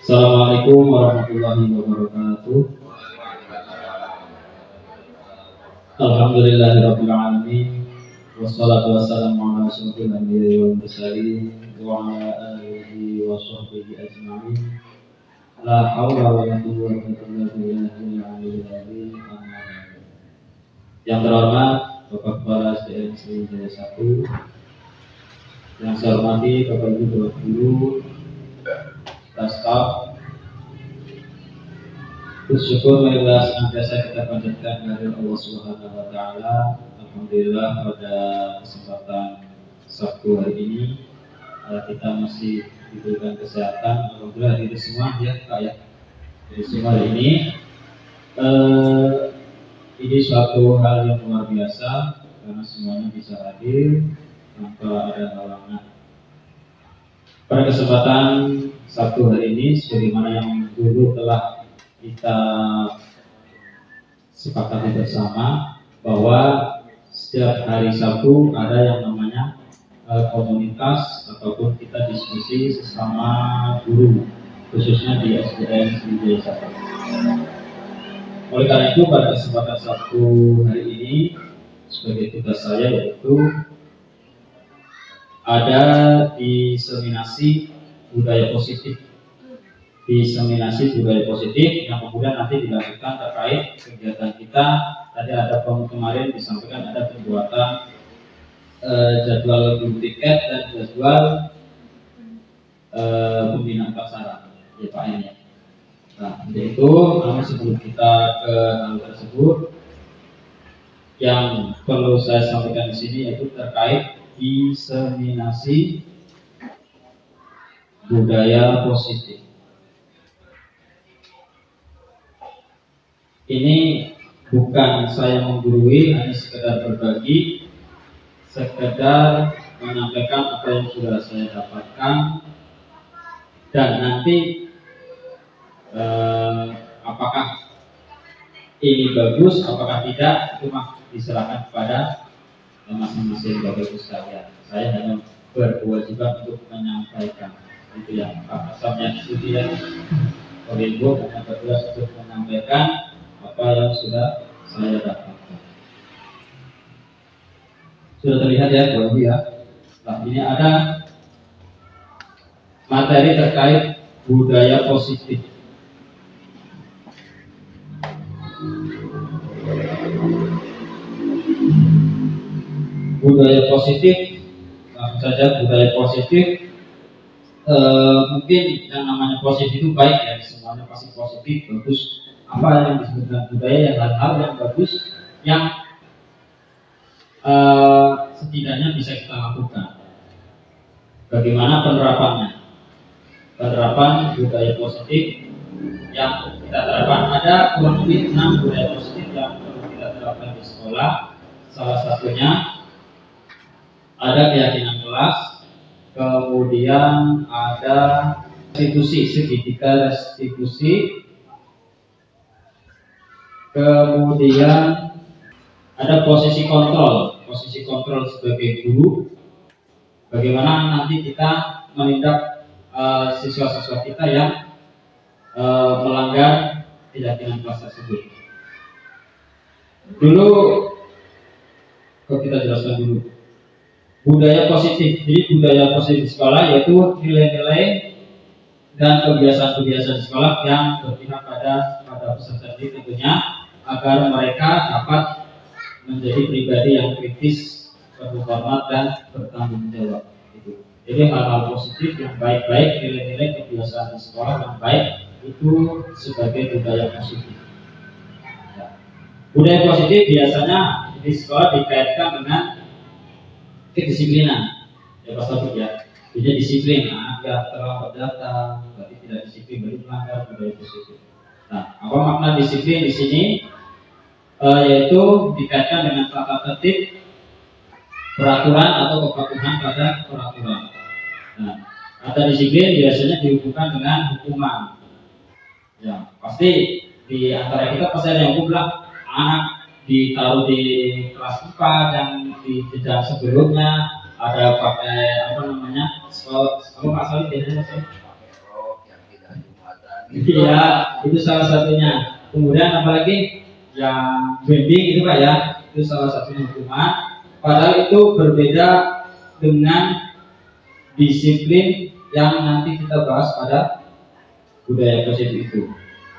Assalamualaikum warahmatullahi wabarakatuh. Alhamdulillahirabbil alamin. Wassalatu wassalamu ala asyrofil anbiya'i wal mursalin wa ala alihi wa sahbihi ajma'in. La haula wa la quwwata illa billahi. Yang terhormat Bapak Kepala SDN Sriwijaya 1, yang saya hormati Bapak Ibu Bapak Guru, staf, bersyukur marilah senantiasa kita panjatkan kehadirat Allah Subhanahu wa taala. Alhamdulillah pada kesempatan Sabtu hari ini kita masih diberikan kesehatan. Alhamdulillah dari semua ya Kak ya. Dari semua hari ini suatu hal yang luar biasa karena semuanya bisa hadir tanpa ada halangan. Pada kesempatan Sabtu hari ini, sebagaimana yang dulu telah kita sepakati bersama bahwa setiap hari Sabtu ada yang namanya komunitas ataupun kita diskusi sesama guru, khususnya di SDN Sriwijaya 1. Oleh karena itu pada kesempatan Sabtu hari ini sebagai tugas saya yaitu ada diseminasi budaya positif. Diseminasi budaya positif yang kemudian nanti dilanjutkan terkait kegiatan kita. Tadi ada kemarin disampaikan ada pembuatan jadwal guru tiket dan jadwal pembinaan pasaran ya Pak ya. Nah, yaitu namun sebelum kita ke hal tersebut yang perlu saya sampaikan di sini yaitu terkait diseminasi budaya positif. Ini bukan saya menggurui, hanya sekedar berbagi, sekedar menyampaikan apa yang sudah saya dapatkan, dan nanti apakah ini bagus, apakah tidak, itu mah diserahkan kepada masing-masing Bapak Ibu sekalian. Saya hanya berkewajiban untuk menyampaikan. Itu yang Pak Asamnya studi dan Bapak Ibu hanya bertugas untuk menyampaikan apa yang sudah saya dapatkan. Sudah terlihat ya Bapak Ibu ya. Nah, ini ada materi terkait budaya positif. Budaya positif, langsung saja budaya positif. Mungkin yang namanya positif itu baik ya, semuanya pasti positif, bagus. Apa yang disebutkan budaya yang hal-hal yang bagus yang setidaknya bisa kita lakukan. Bagaimana penerapannya? Penerapan budaya positif yang kita terapkan ada kurang lebih 6 budaya positif yang perlu kita terapkan di sekolah. Salah satunya ada keyakinan kelas, kemudian ada restitusi, segitiga restitusi, kemudian ada posisi kontrol sebagai guru, bagaimana nanti kita menindak siswa-siswa kita yang melanggar keyakinan kelas tersebut. Dulu kita jelaskan dulu budaya positif. Jadi budaya positif di sekolah yaitu nilai-nilai dan kebiasaan-kebiasaan sekolah yang berpihak pada peserta didik tentunya agar mereka dapat menjadi pribadi yang kritis, berhormat dan bertanggung jawab. Jadi hal-hal positif yang baik-baik, nilai-nilai kebiasaan di sekolah yang baik itu sebagai budaya positif. Budaya positif biasanya di sekolah dikaitkan dengan kedisiplinan, ya Pak Taufik ya. Jadi disiplin, ya terlambat datang, berarti tidak disiplin, berarti melanggar budaya positif. Nah, apa makna disiplin di sini? Yaitu dikaitkan dengan tata tertib, peraturan atau kepatuhan pada peraturan. Nah, kata disiplin biasanya dihubungkan dengan hukuman. Ya, pasti di antara kita pasti ada yang hukum lah, anak ditaruh di kelas IPA yang di jenjang sebelumnya ada pakai apa namanya sekolah apa Pak Salih biasanya pakai rok yang tidak Iya, itu salah satunya. Kemudian apalagi yang bending itu Pak ya, itu salah satunya hukuman. Padahal itu berbeda dengan disiplin yang nanti kita bahas pada budaya positif itu.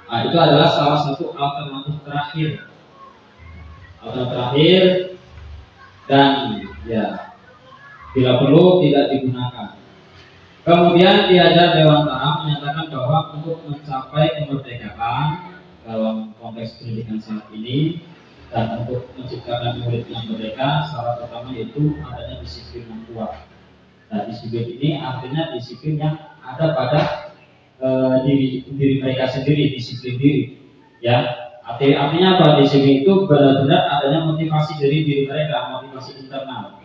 Nah, itu adalah salah satu alternatif terakhir. Alternatif terakhir dan ya bila perlu tidak digunakan. Kemudian Piagam Dewan Taam menyatakan bahwa untuk mencapai kemerdekaan dalam konteks pendidikan saat ini dan untuk menciptakan murid yang merdeka, syarat pertama yaitu adanya disiplin yang kuat. Nah, disiplin ini artinya disiplin yang ada pada diri mereka sendiri, disiplin diri. Ya, artinya apa? Disiplin itu benar-benar adanya motivasi dari diri mereka, motivasi internal.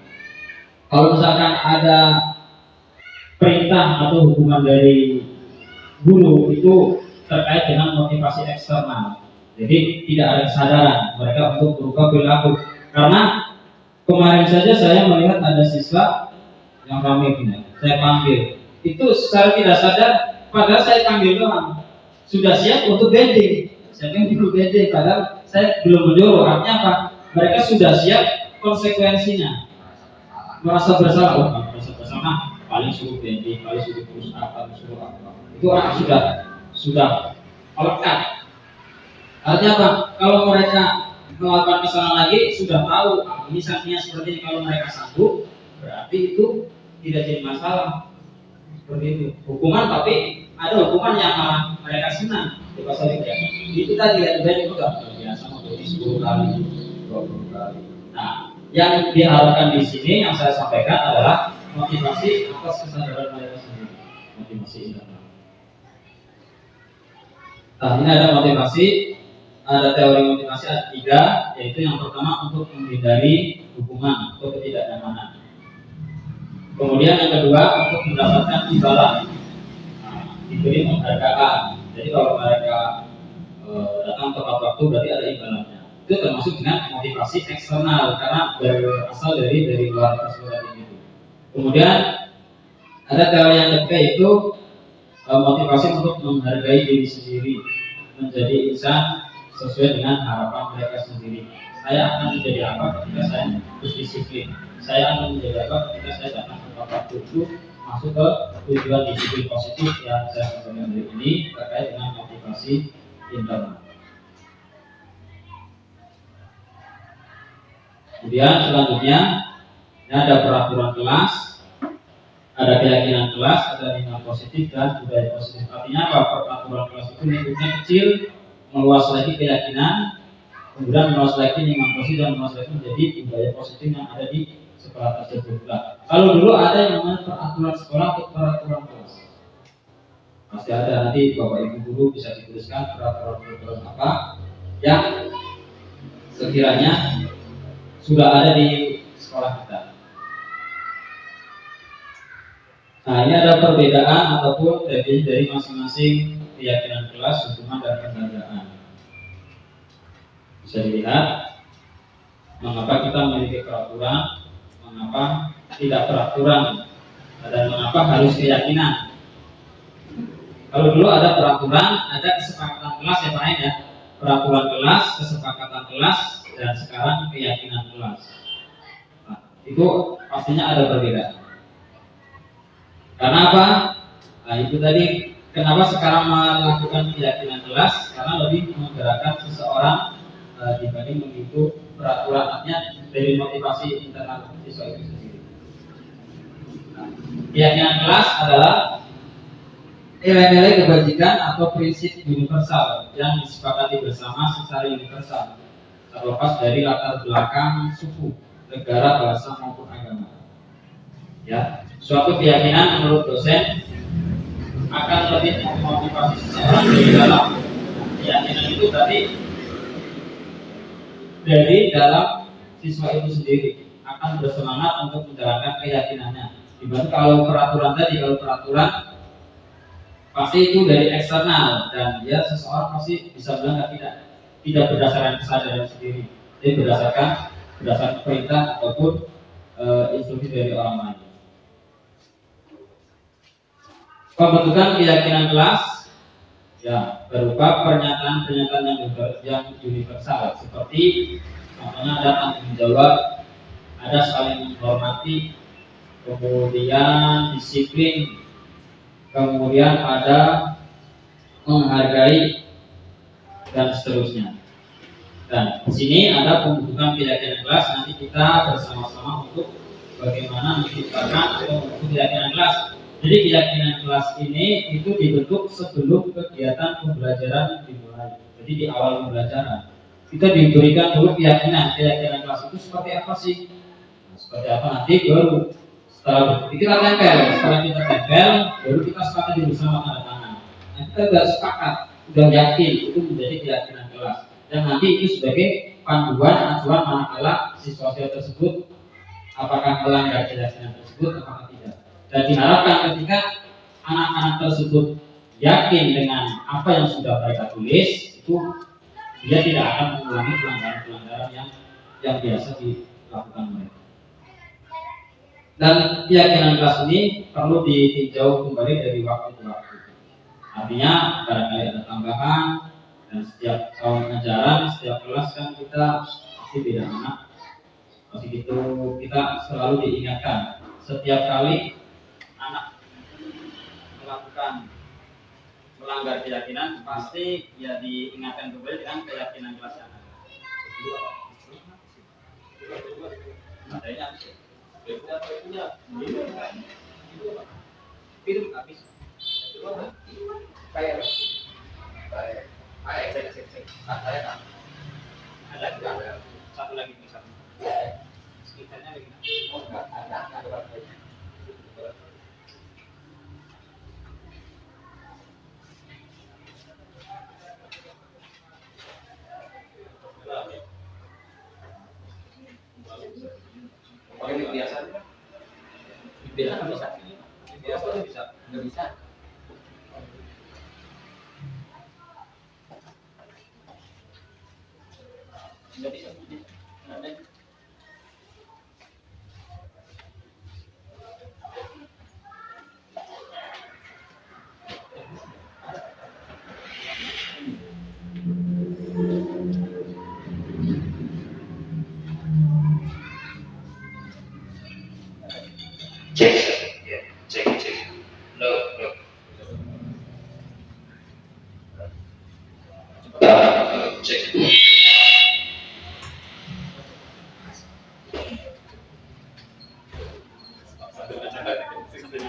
Kalau misalkan ada perintah atau hukuman dari guru itu terkait dengan motivasi eksternal. Jadi tidak ada kesadaran mereka untuk berubah perilaku. Karena kemarin saja saya melihat ada siswa yang ramai ini, saya panggil. Itu secara tidak sadar, padahal saya panggil doang. Sudah siap untuk bending. Saya dulu bending, padahal saya belum menyuruh. Artinya apa? Mereka sudah siap konsekuensinya. Merasa bersalah, merasa bersalah. Paling suruh bending, paling suruh terus apa, suruh apa. Itu orang sudah melekat. Artinya apa? Kalau mereka melakukan kesalahan lagi, sudah tahu ini sanksinya seperti ini. Kalau mereka sanggup, berarti itu tidak jadi masalah. Seperti itu. Hukuman, tapi ada hukuman yang malah mereka senang di pasal itu. Itu tadi ada banyak juga biasa mau 10 kali, 20 kali. Nah, yang diharapkan di sini yang saya sampaikan adalah motivasi atas kesadaran mereka sendiri, motivasi internal. Nah, ini ada motivasi, ada teori motivasi ada 3, yaitu yang pertama untuk menghindari hukuman atau ketidaknyamanan. Kemudian yang kedua untuk mendapatkan imbalan, diberi penghargaan. Jadi kalau mereka datang tepat waktu berarti ada imbalannya. Itu termasuk dengan motivasi eksternal karena berasal dari luar persekolah itu. Kemudian ada teori yang ketiga yaitu motivasi untuk menghargai diri sendiri, menjadi insan sesuai dengan harapan mereka sendiri. Saya akan menjadi apa ketika saya berdisiplin. Saya akan menjadi apa ketika saya datang tepat waktu. Itu masuk ke tujuan disiplin positif yang saya sampaikan dari ini terkait dengan motivasi internal. Kemudian selanjutnya ini ada peraturan kelas, ada keyakinan kelas, ada nilai positif dan budaya positif. Artinya apa? Peraturan kelas itu lingkupnya kecil, meluas lagi keyakinan, kemudian meluas lagi nilai positif dan meluas lagi menjadi budaya positif yang ada di sekolah tersebut. Kalau dulu ada yang namanya peraturan sekolah atau peraturan kelas, pasti ada, nanti bapak ibu guru bisa dituliskan peraturan apa yang sekiranya sudah ada di sekolah kita. Nah, ini ada perbedaan ataupun definisi dari masing-masing keyakinan kelas, hukuman dan penghargaan. Bisa dilihat mengapa kita memiliki peraturan, mengapa tidak peraturan, dan mengapa harus keyakinan. Kalau dulu ada peraturan, ada kesepakatan kelas ya Pak ya. Peraturan kelas, kesepakatan kelas, dan sekarang keyakinan kelas. Nah, itu pastinya ada perbedaan. Karena apa? Nah, itu tadi kenapa sekarang melakukan keyakinan kelas? Karena lebih menggerakkan seseorang dibanding mengikuti peraturan, artinya dari motivasi internal siswa itu sendiri. Nah, keyakinan kelas adalah nilai-nilai kebajikan atau prinsip universal yang disepakati bersama secara universal, terlepas dari latar belakang suku, negara, bahasa maupun agama. Ya, suatu keyakinan menurut dosen akan lebih memotivasi seseorang dari dalam keyakinan itu dari dalam siswa itu sendiri akan bersemangat untuk menjalankan keyakinannya. Dibanding kalau peraturan pasti itu dari eksternal dan ya seseorang pasti bisa bilang tidak berdasarkan kesadaran sendiri, tapi berdasarkan perintah ataupun instruksi dari orang lain. Pembentukan keyakinan kelas Ya, berupa pernyataan-pernyataan yang universal seperti contohnya ada tanggung jawab, ada saling menghormati, kemudian disiplin, kemudian ada menghargai, dan seterusnya. Dan di sini ada pembentukan keyakinan kelas. Nanti kita bersama-sama untuk bagaimana menciptakan pembentukan keyakinan kelas. Jadi keyakinan kelas ini itu dibentuk sebelum kegiatan pembelajaran dimulai. Jadi di awal pembelajaran kita diberikan dulu keyakinan kelas itu seperti apa sih? Nah, seperti apa nanti baru setelah itu kita tempel. Setelah kita tempel, baru kita sepakat bersama tanda tangan. Nah, kita sudah sepakat, sudah yakin itu menjadi keyakinan kelas. Dan nanti itu sebagai panduan acuan manakala siswa-siswa tersebut apakah melanggar keyakinan tersebut apakah tidak. Dan diharapkan ketika anak-anak tersebut yakin dengan apa yang sudah mereka tulis, itu dia tidak akan mengulangi pelanggaran-pelanggaran yang biasa dilakukan mereka. Dan keyakinan kelas ini perlu ditinjau kembali dari waktu ke waktu. Artinya barangkali ada tambahan, dan setiap tahun ajaran, setiap kelas kan kita pasti beda anak. Masih itu kita selalu diingatkan setiap kali anak melakukan melanggar keyakinan, pasti ya diingatkan kembali dengan keyakinan kelas anak. Matanya itu habis. Kayak ada satu lagi misal sekitarnya lagi ini biasa nggak bisa cek no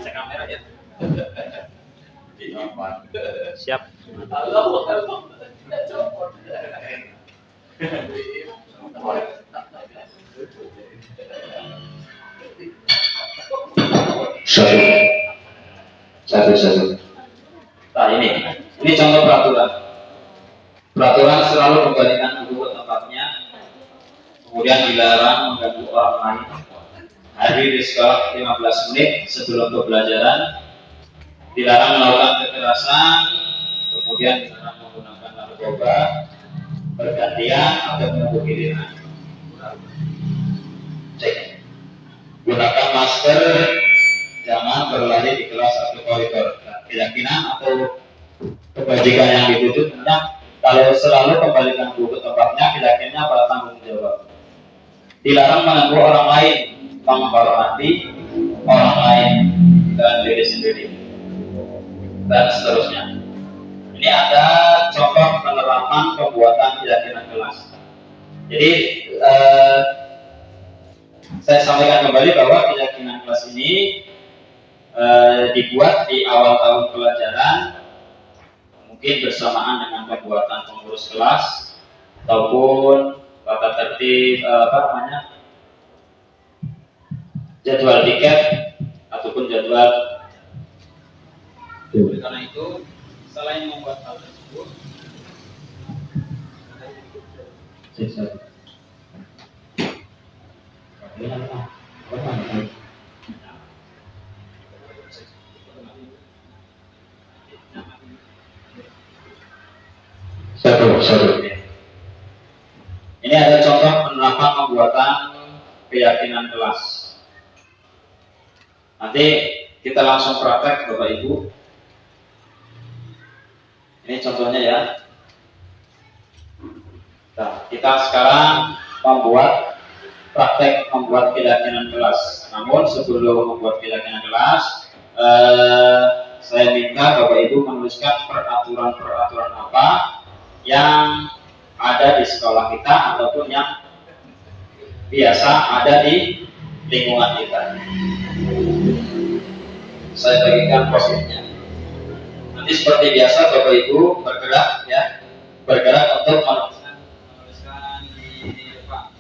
cek kamera ya. Siap. Satu. Nah ini contoh peraturan. Peraturan selalu kembalikan buku ke tempatnya, kemudian dilarang mengganggu orang lain. Hadir di sekolah 15 menit sebelum pembelajaran, dilarang melakukan kekerasan, kemudian dilarang menggunakan narkoba, bergantian atau menunggu giliran. Gunakan masker, jangan berlari di kelas atau koridor. Keyakinan atau kebajikan yang dituntut tentang kalau selalu kembalikan buku ke tempatnya, keyakinannya pada tanggung jawab. Dilarang mengganggu orang lain, menghormati orang lain dan diri sendiri, dan seterusnya. Ini ada contoh penerapan pembuatan keyakinan kelas. Jadi saya sampaikan kembali bahwa keyakinan kelas ini dibuat di awal tahun pelajaran, mungkin bersamaan dengan pembuatan pengurus kelas ataupun tata tertib jadwal tiket ataupun jadwal. Oleh karena itu, selain membuat hal tersebut, satu. Ini ada contoh penerapan pembuatan keyakinan kelas. Nanti kita langsung praktek Bapak Ibu. Ini contohnya ya. Nah, kita sekarang praktek membuat keyakinan kelas. Namun sebelum membuat keyakinan kelas, saya minta Bapak Ibu menuliskan peraturan-peraturan apa yang ada di sekolah kita ataupun yang biasa ada di lingkungan kita. Saya bagikan posisinya. Nanti seperti biasa Bapak Ibu bergerak ya, bergerak untuk menuliskan di depan.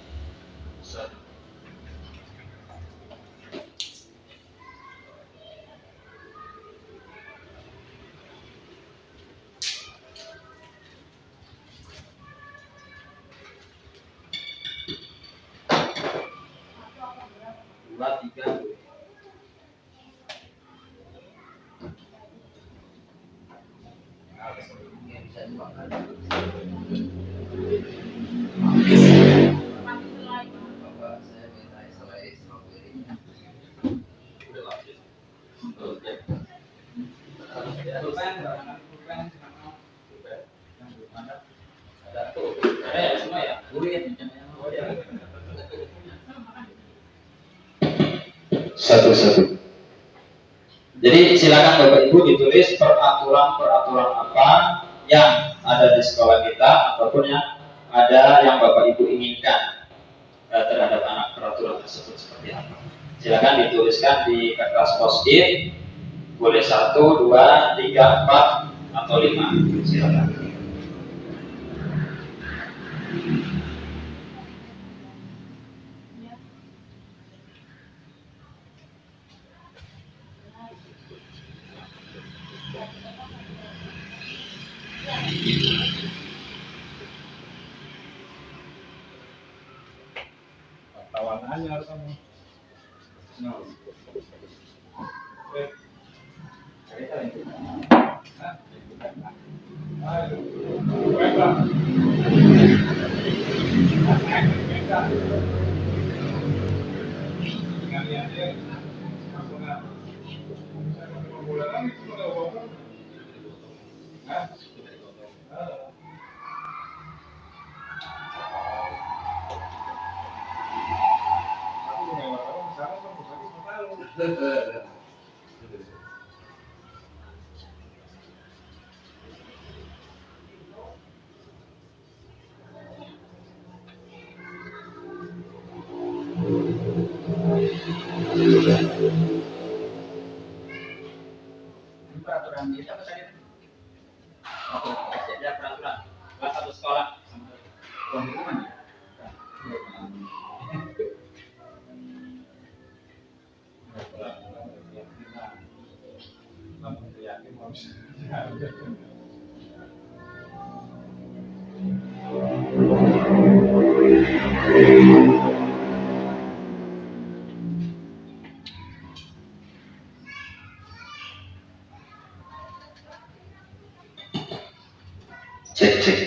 Dua, tiga, satu-satu. Jadi silakan Bapak Ibu ditulis peraturan-peraturan apa yang ada di sekolah kita ataupun yang ada yang Bapak Ibu inginkan terhadap anak peraturan tersebut seperti apa. Silakan dituliskan di kertas post-it, boleh 1, 2, 3, 4 atau 5. Silakan. Tawanannya harus kamu. No. Peraturan itu apa tadi? Ada peraturan kelas satu sekolah. Uang itu mana? Cek.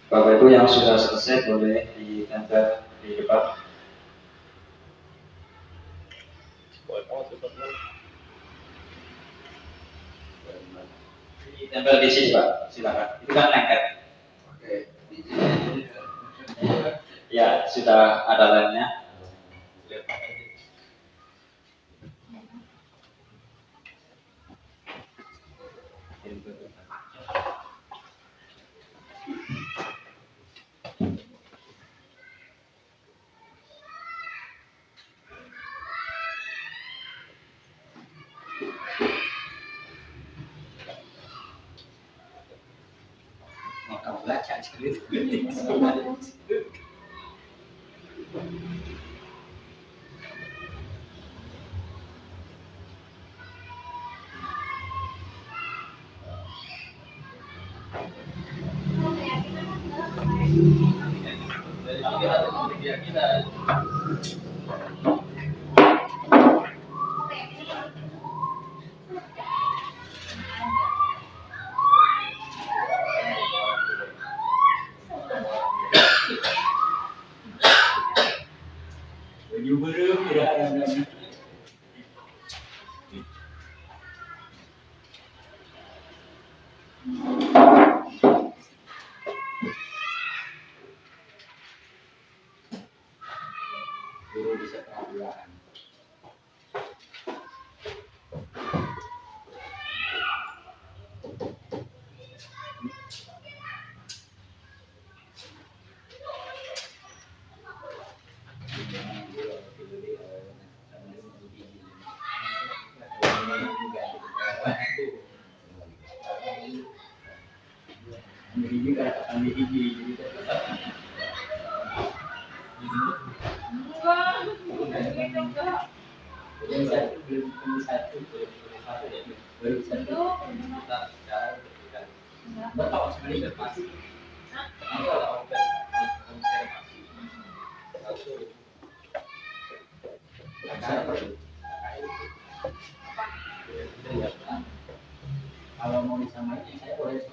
Bapak Ibu yang sudah selesai boleh ditempel di depan. Ditempel di sini Pak, silakan. Itu kan lengket. Oke, di sini. Ya, sudah ada lemnya. Mau kamu belajar sendiri. Guru bisa peraturan. Kalau mau disamain, saya boleh.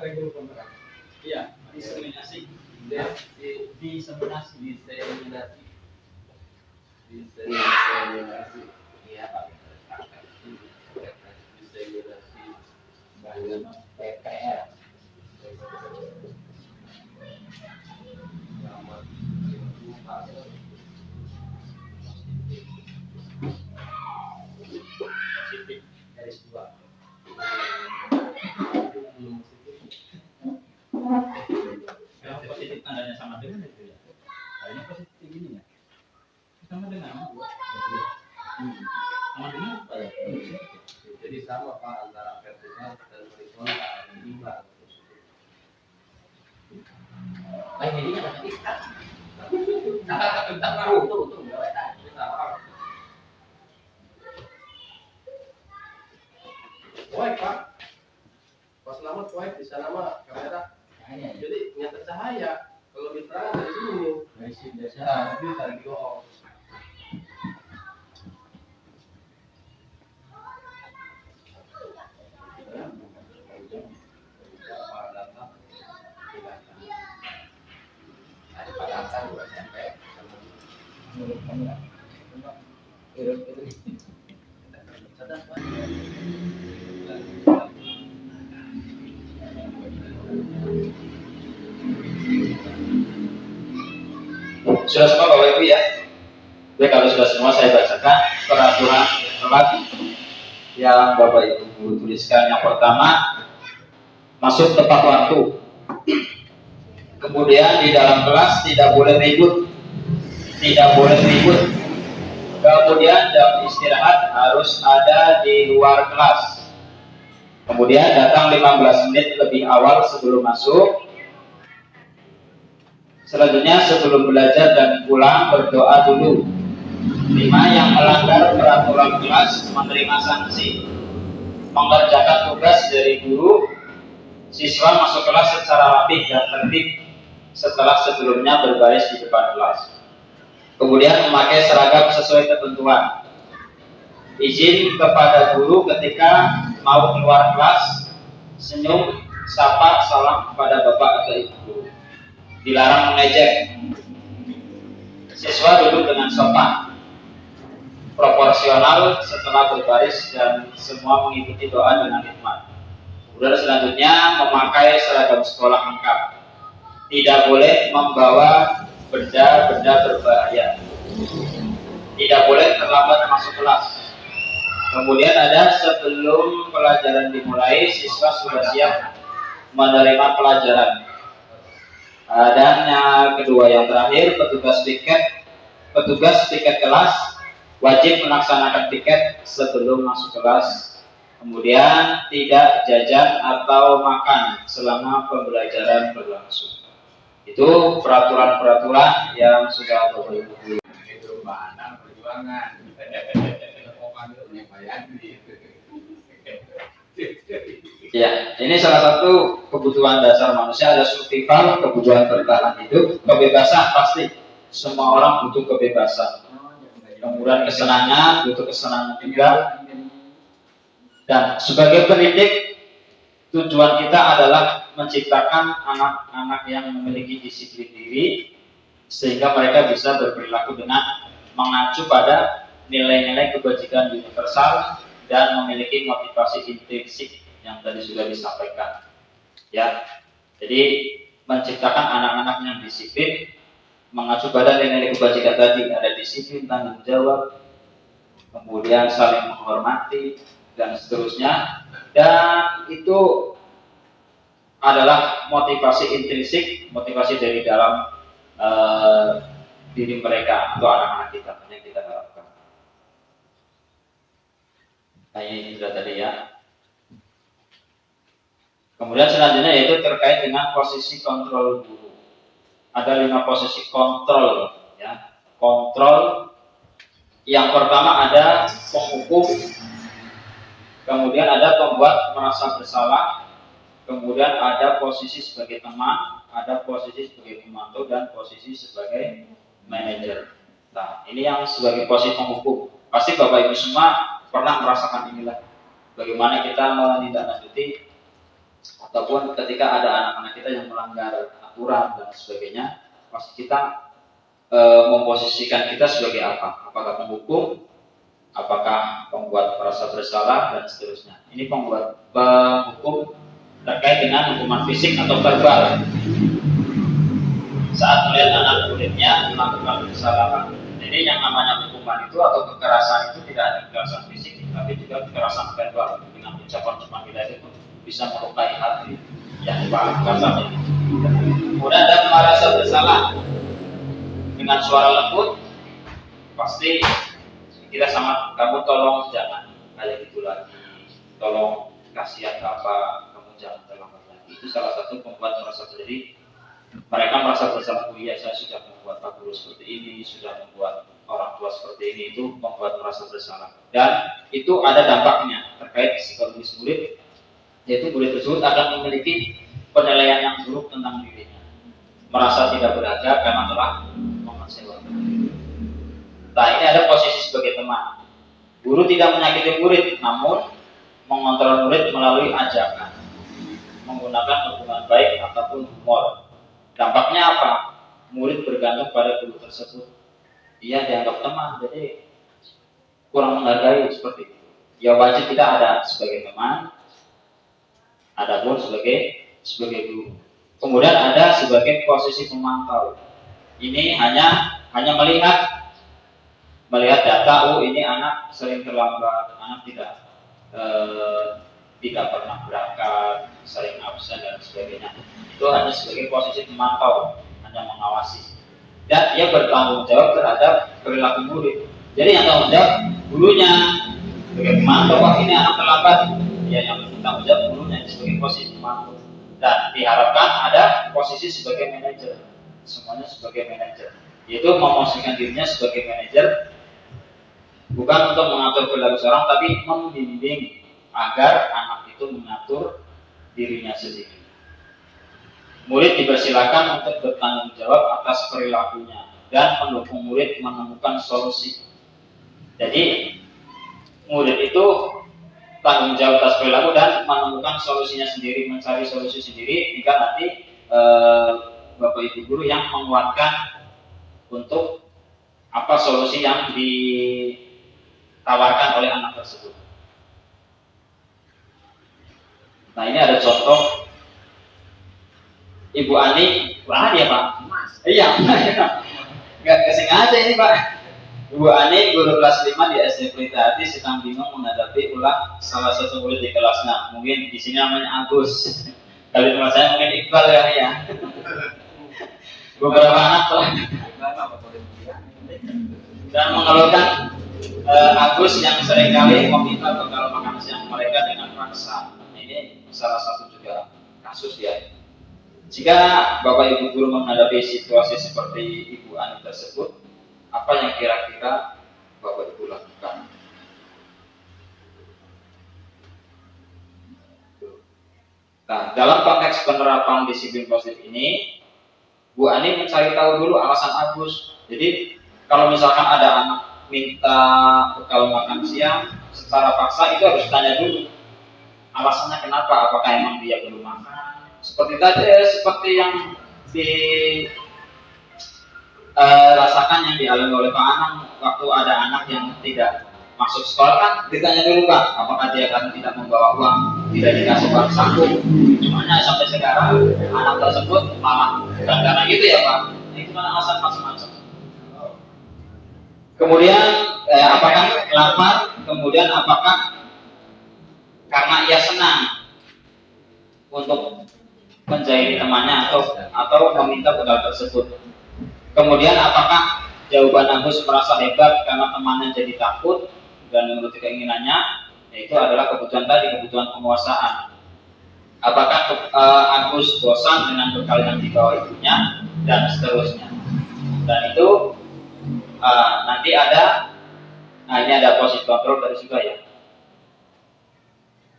Ini dulu kontra. Iya, diseminasi. Diseminasi. Iya, Pak. Diseminasi bangun PPR. Garis 2. Yang positif tandanya sama dengan itu ya. Kayaknya positif ini ya. Sama dengan sama dengan apa ya? Jadi sama Pak antara vertikal dan horizontal imbang. Baik ini kan tadi. Tentang tuh White Pak, pas lama white di sana mah kamera, jadi nyata cahaya. Kalau diterang dari sini, dari sini biasa tapi tarik di bawah. ada padatan 2 cm. Menurut kamu nggak? Sudah semua Bapak Ibu ya. Jadi kalau sudah semua saya bacakan peraturan tempat yang Bapak Ibu tuliskan. Yang pertama, masuk tepat waktu. Kemudian di dalam kelas tidak boleh ribut. Kemudian jam istirahat harus ada di luar kelas. Kemudian datang 15 menit lebih awal sebelum masuk. Selanjutnya sebelum belajar dan pulang berdoa dulu. 5. Yang melanggar peraturan kelas menerima sanksi. Mengerjakan tugas dari guru, siswa masuk kelas secara rapi dan tertib setelah sebelumnya berbaris di depan kelas. Kemudian memakai seragam sesuai ketentuan. Izin kepada guru ketika mau keluar kelas, senyum, sapa, salam kepada bapak atau ibu guru. Dilarang mengejek. Siswa duduk dengan sopan, proporsional setelah berbaris dan semua mengikuti doa dengan hikmat. Kemudian selanjutnya memakai seragam sekolah lengkap. Tidak boleh membawa benda-benda berbahaya. Tidak boleh terlambat masuk kelas. Kemudian ada sebelum pelajaran dimulai, siswa sudah siap menerima pelajaran. Dan yang kedua yang terakhir, petugas tiket kelas wajib melaksanakan tiket sebelum masuk kelas. Kemudian tidak jajan atau makan selama pembelajaran berlangsung. Itu peraturan-peraturan yang sudah Bapak Ibu. Itu mana perjuangan. Ya, ini salah satu kebutuhan dasar manusia, ada survival, kebutuhan bertahan hidup, kebebasan pasti. Semua orang butuh kebebasan. Kemudian kesenangan, butuh kesenangan juga. Dan sebagai pendidik, tujuan kita adalah menciptakan anak-anak yang memiliki disiplin diri, sehingga mereka bisa berperilaku dengan mengacu pada nilai-nilai kebajikan universal dan memiliki motivasi intrinsik yang tadi sudah disampaikan. Ya, jadi menciptakan anak-anak yang disiplin, mengacu pada nilai-nilai kebajikan tadi, ada disiplin, tanggung jawab, kemudian saling menghormati dan seterusnya. Dan itu adalah motivasi intrinsik, motivasi dari dalam diri mereka atau anak-anak kita yang kita harapkan. Nah, ini sudah tadi ya. Kemudian selanjutnya yaitu terkait dengan posisi kontrol guru. Ada 5 posisi kontrol, ya. Kontrol yang pertama ada penghukum, kemudian ada pembuat merasa bersalah, kemudian ada posisi sebagai teman, ada posisi sebagai pemantau, dan posisi sebagai manajer. Nah, ini yang sebagai posisi penghukum. Pasti Bapak Ibu semua pernah merasakan inilah. Bagaimana kita menindaklanjuti ataupun ketika ada anak-anak kita yang melanggar aturan dan sebagainya, pasti kita memposisikan kita sebagai apa? Apakah penghukum, apakah pembuat merasa bersalah, dan seterusnya. Ini penghukum terkait dengan hukuman fisik atau verbal. Saat melihat anak muridnya melakukan kesalahan. Jadi yang namanya hukuman itu atau kekerasan itu tidak hanya kekerasan fisik, tapi juga kekerasan verbal dengan ucapan-ucapan kita itu bisa melukai hati yang kasar. Kemudian ada merasa bersalah dengan suara lembut, pasti kita sama kamu tolong jangan kayak gitu lagi, tolong kasihan apa, kamu jangan terlambat lagi. Itu salah satu pembuat merasa jadi mereka merasa bersalah. Oh iya, saya sudah membuat Pak Guru seperti ini, sudah membuat orang tua seperti ini, itu membuat merasa bersalah. Dan itu ada dampaknya terkait psikologis murid, yaitu murid tersebut akan memiliki penilaian yang buruk tentang dirinya, merasa tidak berharga karena telah mengecewakan. Nah, ini ada posisi sebagai teman. Guru tidak menyakiti murid, namun mengontrol murid melalui ajakan, menggunakan hubungan baik ataupun humor. Dampaknya apa? Murid bergantung pada guru tersebut. Dia dianggap teman, jadi kurang menghargai seperti itu. Ya wajib kita ada sebagai teman, ada pun sebagai guru. Kemudian ada sebagai posisi pemantau. Ini hanya melihat data. Oh, ini anak sering terlambat, anak tidak pernah berangkat, sering absen dan sebagainya. Itu hanya sebagai posisi pemantau, hanya mengawasi. Dan dia bertanggung jawab terhadap perilaku murid. Jadi yang tanggung jawab gurunya sebagai pemantau. Wah, ini anak terlambat, ya yang bertanggung jawab gurunya sebagai posisi pemantau. Dan diharapkan ada posisi sebagai manajer. semuanya sebagai manajer, yaitu memosisikan dirinya sebagai manajer, bukan untuk mengatur perilaku seorang, tapi membimbing agar anak itu mengatur dirinya sendiri. Murid dipersilakan untuk bertanggung jawab atas perilakunya dan mendukung murid menemukan solusi. Jadi murid itu tanggung jawab atas perilaku dan menemukan solusinya sendiri, mencari solusi sendiri. Jika nanti Bapak Ibu guru yang menguatkan untuk apa solusi yang ditawarkan oleh anak tersebut. Nah, ini ada contoh Ibu Ani, wah dia Pak. Iya, nggak kesengaja ini Pak. Ibu Ani, guru kelas 5 di SD Pelita Hati, sedang bingung menghadapi ulang salah satu murid di kelasnya. Mungkin di sini namanya Agus. Kalau tempat saya mungkin Iqbal ya. Beberapa anak telah dan mengeluhkan Agus yang seringkali meminta bekal makan siang mereka dengan paksa. Ini salah satu juga kasus ya. Jika Bapak Ibu guru menghadapi situasi seperti Ibu Ani tersebut, apa yang kira-kira Bapak Ibu lakukan? Nah, dalam konteks penerapan disiplin positif ini, Bu Ani mencari tahu dulu alasan Agus. Jadi, kalau misalkan ada anak minta bekal makan siang secara paksa, itu harus tanya dulu alasannya kenapa, apakah emang dia belum makan. Seperti tadi, seperti yang rasakan yang dialami oleh Pak Anang waktu ada anak yang tidak masuk sekolah, kan ditanya dulu Pak, apakah dia karena tidak membawa uang, tidak dikasih uang saku. Cuman sampai sekarang anak tersebut malah bukan karena gitu ya Pak. Itu kan alasan macam-macam. Kemudian apakah lapar? Kemudian apakah karena ia senang untuk menjahili temannya atau meminta bekal tersebut. Kemudian apakah jawaban Agus merasa hebat karena temannya jadi takut dan menuruti keinginannya, yaitu adalah kebutuhan tadi, kebutuhan penguasaan. Apakah Agus bosan dengan bekal yang dibawa ibunya dan seterusnya. Dan itu nanti ada, ini ada posisi kontrol dari juga ya.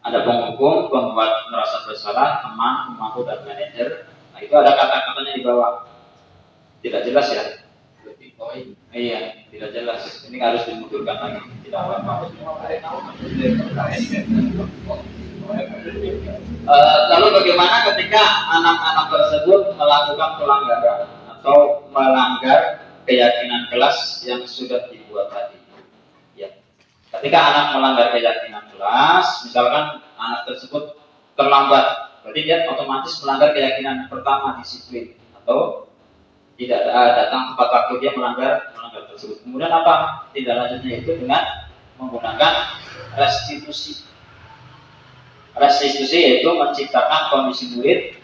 Ada penghukum, pembuat merasa bersalah, teman, pemangku, dan manajer. Nah, itu ada kata-katanya di bawah. Tidak jelas ya? Iya, tidak jelas. Ini harus dimundurkan lagi. Tidak apa-apa. Lalu bagaimana ketika anak-anak tersebut melakukan pelanggaran atau melanggar keyakinan kelas yang sudah dibuat tadi? Ketika anak melanggar keyakinan kelas, misalkan anak tersebut terlambat, berarti dia otomatis melanggar keyakinan pertama, disiplin, atau tidak datang tepat waktu, dia melanggar tersebut. Kemudian apa tindak lanjutnya? Itu dengan menggunakan restitusi. Restitusi yaitu menciptakan kondisi murid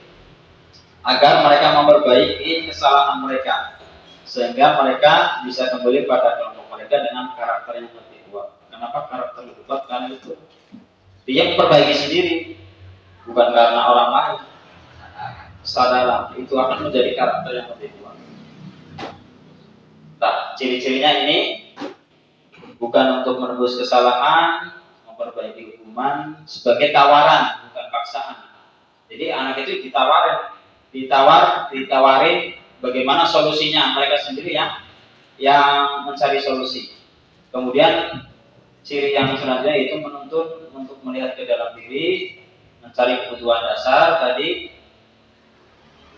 agar mereka memperbaiki kesalahan mereka, sehingga mereka bisa kembali pada kelompok mereka dengan karakter yang lebih kuat. Kenapa karakter lebih kuat? Karena itu dia memperbaiki sendiri, bukan karena orang lain. Sadar itu akan menjadi karakter yang lebih kuat. Nah, ciri-cirinya ini bukan untuk menebus kesalahan, memperbaiki hukuman, sebagai tawaran, bukan paksaan. Jadi anak itu ditawarin bagaimana solusinya, mereka sendiri yang mencari solusi. Kemudian ciri yang selanjutnya itu menuntun untuk melihat ke dalam diri, mencari kebutuhan dasar tadi,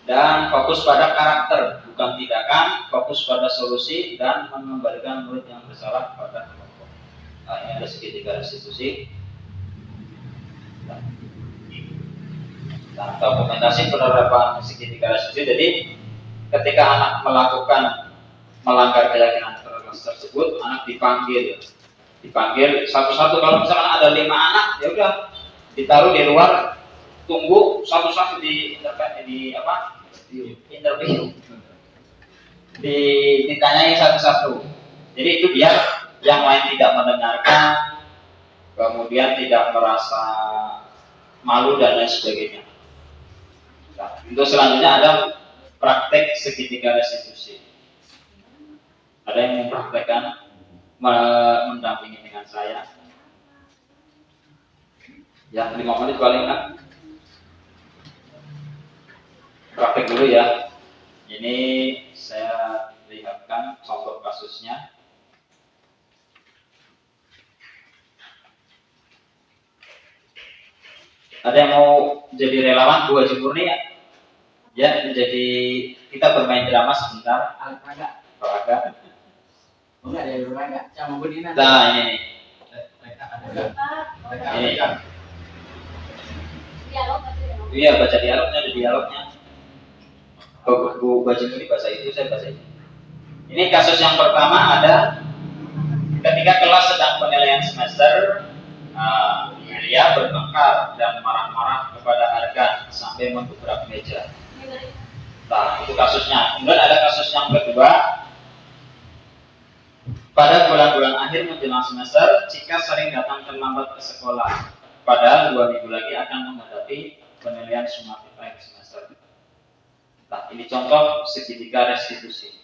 dan fokus pada karakter, bukan tindakan, fokus pada solusi, dan mengembalikan murid yang bersalah pada kelompok. Nah, ini ada segitiga restitusi. Nah, dokumentasi penerapan segitiga restitusi. Jadi, ketika anak melanggar keyakinan kelas tersebut, anak dipanggil satu-satu. Kalau misalkan ada 5 anak, ya udah ditaruh di luar, tunggu satu-satu interview, ditanyai satu-satu. Jadi itu biar yang lain tidak mendengarkan, kemudian tidak merasa malu dan lain sebagainya. Nah, untuk selanjutnya ada praktek segitiga restitusi. Ada yang mau praktekkan, mendampingi dengan saya? Yang 5 menit paling kan? Praktek dulu ya. Ini saya lihatkan contoh kasusnya. Ada yang mau jadi relawan Bu Haji Murni ya? Ya, menjadi kita bermain drama sebentar. Olahraga. Enggak ada rumah enggak? Sama Budina. Nah, ini. Ini. Iya, baca dialognya, ada dialognya. Bu Haji Murni bahasa itu, saya bahasa ini. Ini kasus yang pertama ada ketika kelas sedang penilaian semester. Dia bertengkar dan marah-marah kepada Argan sampai mendobrak meja. Nah, itu kasusnya. Kemudian ada kasus yang kedua. Pada bulan-bulan akhir menjelang semester, Cika sering datang terlambat ke sekolah. Padahal 2 minggu lagi akan menghadapi penilaian sumatif akhir semester. Nah, ini contoh segitiga restitusi.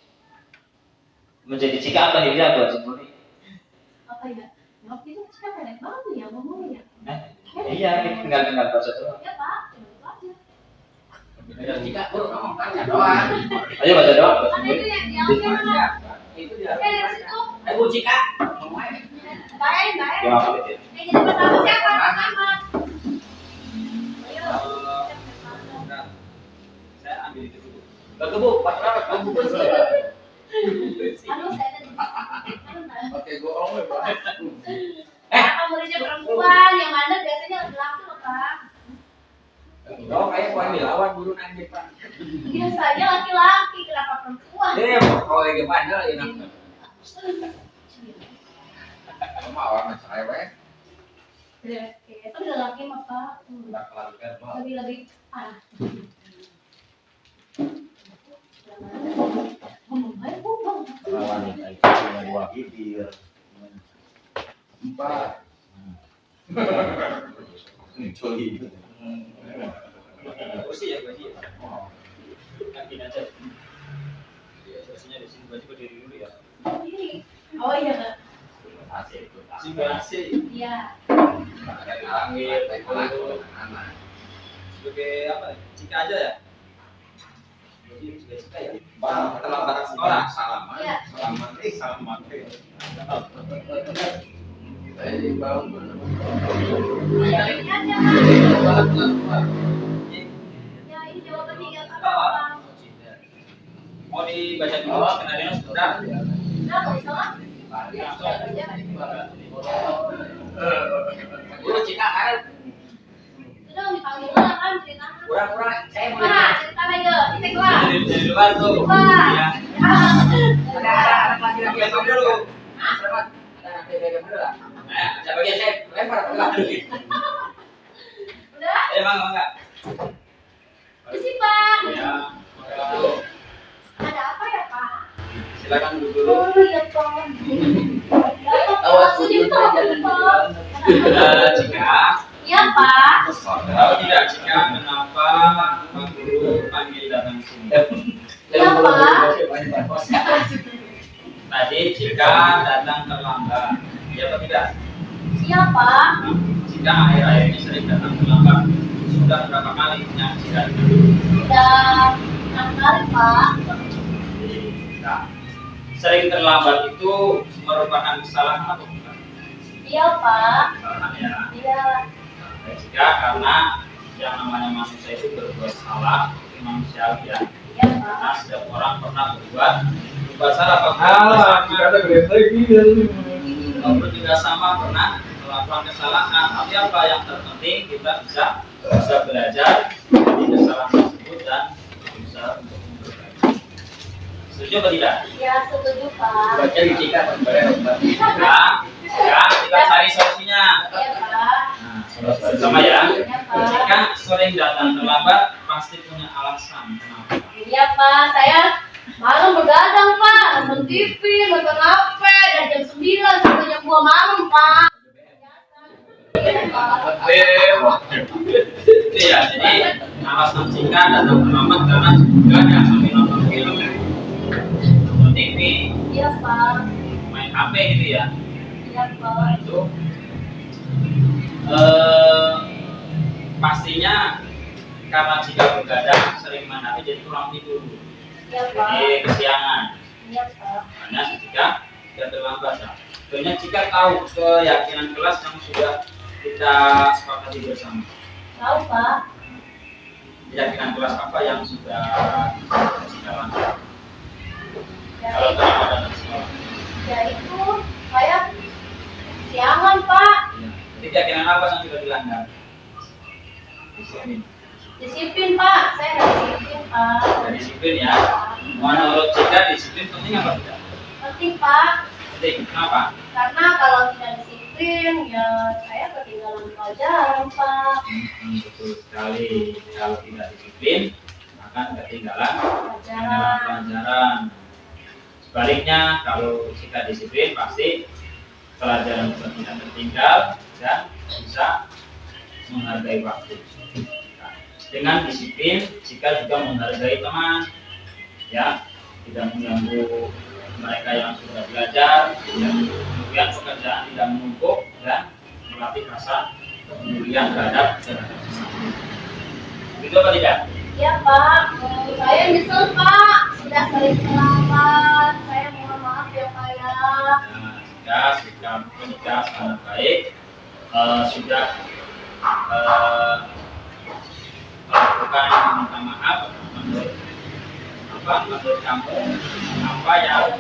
Menjadi Cika apa Hilya Bu Haji Murni? Apa ya? Waktu itu Cika pendek banget ya ngomongnya. Iya, kita tinggal baca doang. Ya Pak, cuma itu aja. Jika buruk ngomong tanya doang. Ayo baca doang. Kan itu yang dialognya mana? Itu dia. Dari situ. Ayo Cika, ngomong aja. Baik. Gimana menit ya? Yang jadi pertama siapa? Pertama. Ayo. Saya ambil itu dulu. Kebu, pacaran, kebu sih. Aduh, saya tadi. Oke, gue omong Pak. Kakak muridnya perempuan, yang mana biasanya laki-laki loh Pak. Oh, kayak poin dilawan guru nanti Pak. Biasanya laki-laki, kenapa perempuan? Kalau lagi pandai lagi nak. Sama orang cewek. Itu udah laki mah Pak. Bakalan verbal. Lebih parah. Ngomong baik bang. Lawan itu dengan dua bibir. 4. Coli. Kursi ya, Baji. Kantin aja. Iya, kursinya di sini. Baji berdiri dulu ya. Oh iya Kak. Asik itu. Simulasi. Iya. Sebagai apa? Cika aja ya? Jadi sebagai Cika ya? Bang, terlambat sekolah. Salaman. Iya. Salaman. Ini bang. Ini aja Kak. Ya ini jawabannya ya Kak. Mau dibaca dulu skenario sebentar? Udah nggak usah lah. Guru Cika kan. Udah dipanggil lah kan cerita. Kurang-kurang saya mau. Pak, cerita aja. Ini keluar. Dari luar tuh. Pak. Ya. Ada anak laki-laki yang dulu. Selamat. Ada anak laki-laki dulu lah. Saya bagian saya lempar ke belakang. Udah? Bang, enggak. Isi Pak. Ya. Ada apa ya Pak? Silakan duduk dulu. Oh iya Pak. Awas, Jadi itu apa Pak? Cika. Iya Pak. Tahu tidak Cika kenapa Pak Guru panggil datang sini? Iya Pak. Tadi Cika datang terlambat. Iya apa tidak? Iya Pak. Cika akhir-akhir ini sering datang terlambat. Sudah berapa kali yang Cika itu? Sudah 6 kali Pak. Nah, sering terlambat itu merupakan kesalahan atau bukan? Iya Pak. Kesalahan ya. Iya. Jika karena yang namanya manusia itu berbuat salah, itu manusiawi ya. Iya Pak. Karena setiap orang pernah berbuat salah apa Kita gede lagi. Walaupun juga sama pernah melakukan kesalahan, tapi apa yang terpenting kita bisa belajar dari kesalahan tersebut dan berusaha untuk memperbaiki. Setuju atau tidak? Iya setuju Pak. Baca di Cika Ya, kita cari solusinya. Iya Pak. Nah, sama ya. Iya Pak. Jika sering datang terlambat, pasti punya alasan kenapa. Iya Pak. Saya malam begadang Pak. Nonton TV, nonton HP dari jam 9 sampai jam 2 malam Pak. Iya Itu ya, jadi alasan singkat datang terlambat karena juga ada sambil nonton film, nonton TV, Iya Pak. main HP gitu ya. Iya Pak. Nah itu pastinya karena jika begadang sering main HP jadi kurang tidur, Iya Pak. jadi kesiangan. Iya Pak. Karena jika tidak terlambat, nah, tentunya jika tahu keyakinan kelas yang sudah kita sepakati bersama. Tahu Pak. Keyakinan kelas apa yang sudah kita lakukan? Ya, Kalau terlambat datang sekolah. ya itu saya siangan Pak. Ya. Jadi keyakinan apa yang sudah dilanggar? Disiplin. Disiplin Pak. Saya nggak disiplin Pak. Ada disiplin ya. Menurut Cika disiplin penting apa tidak? Penting Pak. Penting. Kenapa? Karena kalau tidak disiplin ya saya ketinggalan pelajaran Pak. Betul sekali. Kalau tidak disiplin akan ketinggalan Pelajaran. pelajaran. Sebaliknya kalau Cika disiplin pasti pelajaran juga tidak tertinggal dan bisa menghargai waktu. Nah, dengan disiplin Cika juga menghargai teman, ya, tidak mengganggu mereka yang sudah belajar, ya. Kemudian pekerjaan tidak menumpuk dan melatih rasa kepedulian terhadap sesama. Begitu apa tidak? Ya Pak. Saya nyesel Pak. Sudah sering terlambat. Saya mohon maaf ya Pak ya. Nah, jika sikap menikah sangat baik, sudah melakukan meminta maaf menurut kamu apa yang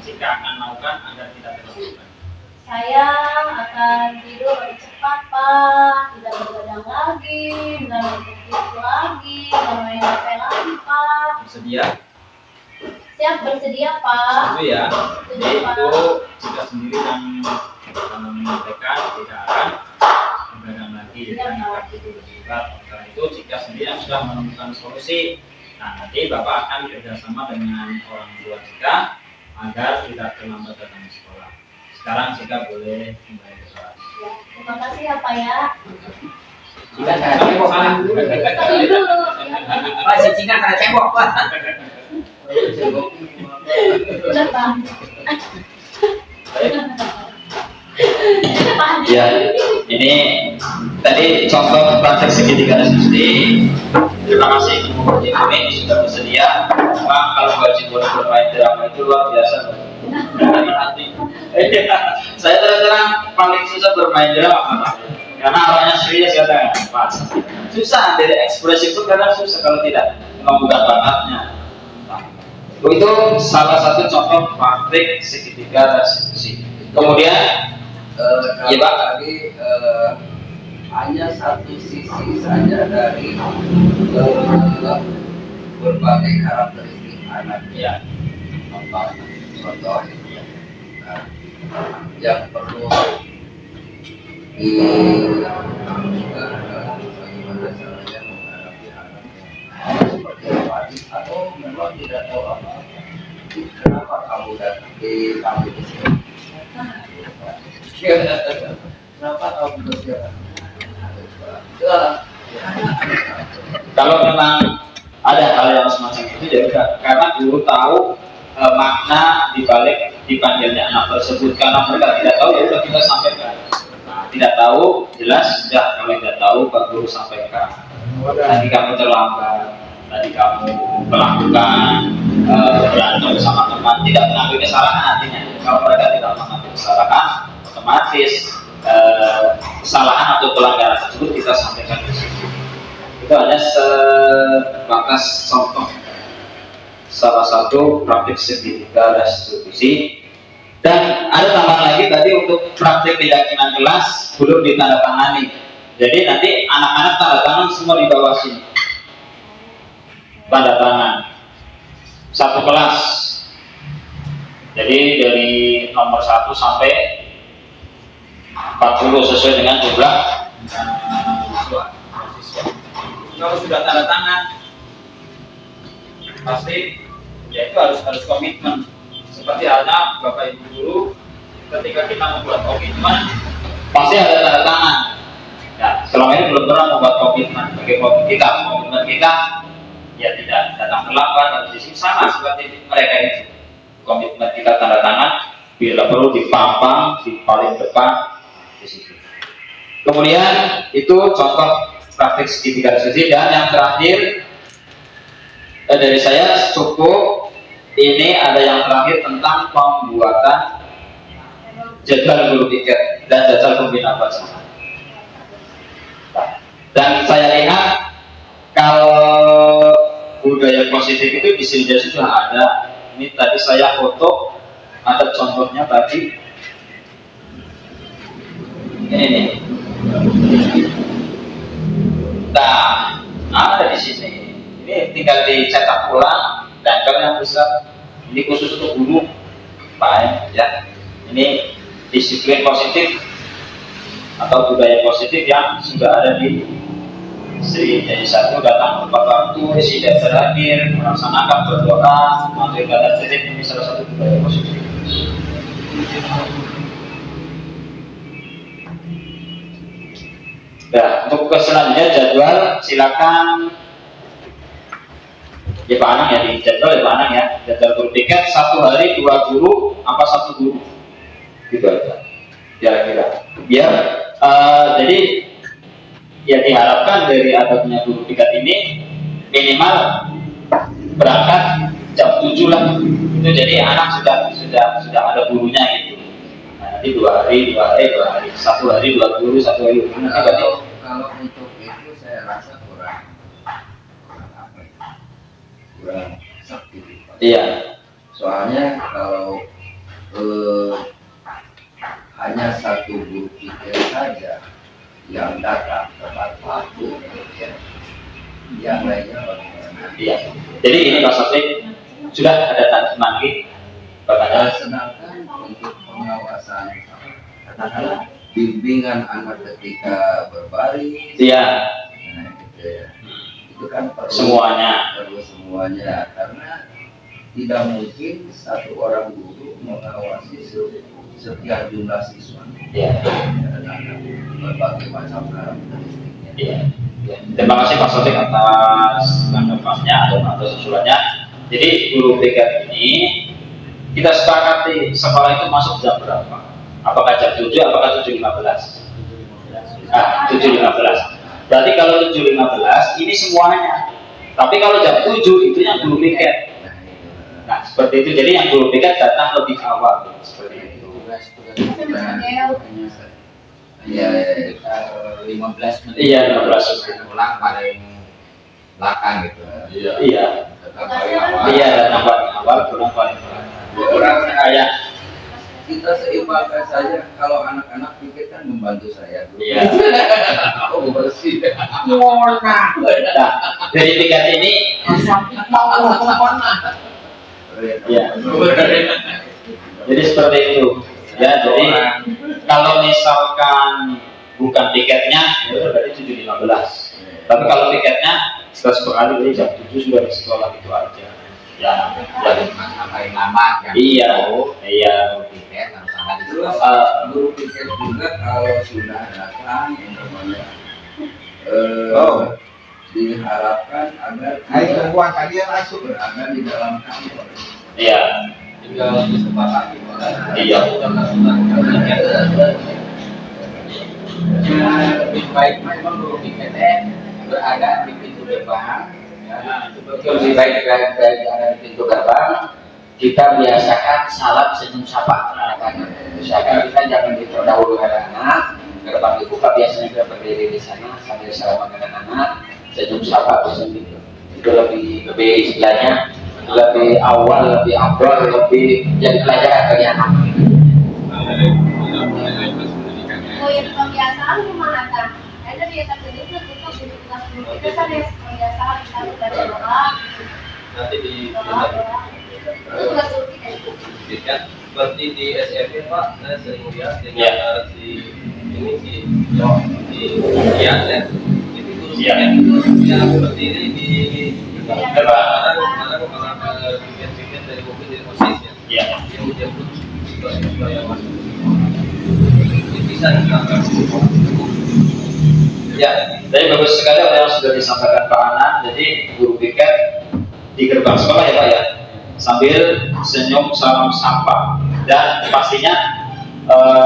Cika akan lakukan agar tidak terlalu. Saya akan tidur lebih cepat Pak. Tidak begadang lagi. Tidak nonton TV lagi. Tidak main HP lagi Pak. Bersedia? Siap bersedia Pak. Itu ya. Setuju, Jadi Pak. itu Cika sendiri yang menyampaikan tidak akan begadang lagi dan akan tidur cepat. Karena itu Cika sendiri yang sudah menemukan solusi. Nah, nanti Bapak akan bekerjasama dengan orang tua Cika agar tidak terlambat datang ke sekolah. Sekarang Cika boleh kembali ke kelas. Ya, terima kasih ya Pak ya. Cika cara cebok Pak. Salim dulu. Ya, Pak. Pak si Cika cara cebok Pak. Udah Pak. Ya, ini tadi contoh praktek segitiga resolusi. Terima kasih Ibu ini sudah bersedia. Memang kalau gaji boleh bermain drama itu luar biasa. Saya terus terang paling susah bermain drama karena awalnya serius ya Pak. Susah dari ekspresi pun kadang susah kalau tidak membuka bakatnya. Itu salah satu contoh praktek segitiga resolusi. Kemudian Iya Pak, tadi hanya satu sisi saja dari berbagai karakteristik anak ya, apa contoh yang perlu bagaimana caranya menghadapi anak seperti apa atau memang tidak tahu apa-apa. Kenapa kamu datang di kami di sini? Kenapa kamu berjalan? kalau memang ada hal yang semacam itu ya udah, karena guru tahu makna dibalik dipanggilnya anak tersebut. Karena mereka tidak tahu ya udah kita sampaikan. Nah, tidak tahu jelas sudah, kalau tidak tahu Pak Guru sampaikan. Tadi kamu terlambat, tadi kamu melakukan berantem sama teman, tidak mengambil kesalahan artinya. Kalau mereka tidak mengambil kesalahan, otomatis kesalahan atau pelanggaran tersebut kita sampaikan di situ. Itu hanya sebatas contoh salah satu praktik segitiga restitusi. Dan ada tambahan lagi tadi untuk praktik keyakinan kelas belum ditandatangani. Jadi nanti anak-anak tanda tangan semua di bawah sini. Tanda tangan satu kelas. Jadi dari nomor 1 sampai 40 sesuai dengan jumlah mahasiswa. Kalau sudah tanda tangan, pasti ya itu harus komitmen. Seperti halnya Bapak Ibu guru, ketika kita membuat komitmen, pasti ada tanda tangan. Nah, selama ini belum pernah membuat komitmen bagi komitmen kita ya tidak datang terlambat atau di sini sama seperti mereka itu. Komitmen kita tanda tangan, bila perlu dipampang di paling depan di situ. Kemudian itu contoh praktik segitiga diskusi. Dan yang terakhir dari saya cukup. Ini ada yang terakhir tentang pembuatan jadwal guru tiket dan jadwal pembinaan pelajaran. Dan saya lihat kalau budaya positif itu di sini sudah ada. Ini tadi saya foto, ada contohnya tadi. Ini nih. Nah, ada di sini. Ini tinggal dicetak ulang dan kalian bisa. Ini khusus untuk guru, Pak ya. Ini disiplin positif atau budaya positif yang sudah ada di Sri. Jadi satu, datang tepat waktu, isi dan terakhir, melaksanakan berdoa, mengambil kata positif. Ini salah satu budaya positif. Nah, untuk selanjutnya jadwal silakan ya Pak Anang ya, di jadwal ya Pak Anang ya, jadwal guru tiket 1 hari 2 guru apa 1 guru gitu aja kira-kira biar jadi ya diharapkan dari adanya guru tiket ini minimal berangkat jam 7 lah itu, jadi anak sudah ada gurunya gitu. Nah, nanti 2 hari 1 hari 2 guru 1 hari guru. Kalau untuk itu saya rasa kurang aktivitas. Iya. Soalnya kalau hanya 1 guru tiket saja yang datang tepat waktu, ya, yang lainnya bagaimana? Iya. Jadi ini Pak Safri sudah ada tanda lagi pertanyaan. Sedangkan untuk pengawasan katakanlah bimbingan anak ketika berbaris, Iya. nah, gitu ya. Itu kan perlu Semuanya. Karena tidak mungkin 1 orang guru mengawasi setiap jumlah siswa. Iya. Dengan berbagai macam karakteristiknya. Iya. Ya. Terima kasih Pak Sotik atas tanggapannya atau susulannya. Jadi guru tiket ini kita sepakati sekolah itu masuk jam berapa? Apakah jam 7? Apakah 7.15? 7.15. Berarti kalau 7.15 ini semuanya. Tapi kalau jam 7 itu yang guru tiket. Nah seperti itu. Jadi yang guru tiket datang lebih awal seperti itu. Ya, 15 menit. Iya 15 menit. Pulang paling belakang gitu. Iya. tetap paling awal. Iya datang paling awal, pulang paling belakang. Orang kaya. Kita seimbangkan saja. Kalau anak-anak pikir kan membantu saya. Iya. Oh bersih. Nah, dari tiket ini. Iya. Jadi seperti itu. Ya, jadi kalau misalkan bukan tiketnya, ya berarti 7.15. Tapi kalau tiketnya setelah sekali dari jam 7 sudah di sekolah itu aja. Ya, jadi paling lama kan. iya, iya. Tiket harus ada di Terus sekolah. guru pikir juga kalau sudah datang yang namanya diharapkan agar berada di dalam kantor. Iya, Tinggal disepakati. iya. Lebih baik memang guru tiketnya berada di pintu gerbang. Lebih baik berada di pintu gerbang. Kita biasakan salam senyum sapa anak-anak. Misalkan kita jangan dahulu anak-anak. Gerbang dibuka biasanya kita berdiri di sana sambil salam dengan anak, senyum sapa begitu. Itu lebih istilahnya lebih awal, lebih abdul, lebih jadi pelajaran bagi anak. Oh ya kebiasaan gimana kan? Ada biasa itu kita kan ya kebiasaan kita baca doa. Nanti di Itu tugas guru kita itu. kan seperti di SMP Pak, saya sering lihat Ya. dengan si ini si Ian ya. Itu guru Ya. yang berdiri di Gerbang. karena tiket dari mobil dari posisinya. Iya. Dia menjemput siswa yang masuk. Bisa ditangkap. Ya, jadi bagus sekali apa yang sudah disampaikan Pak Anan. Jadi guru piket di gerbang sekolah ya Pak ya, sambil senyum salam sapa, dan pastinya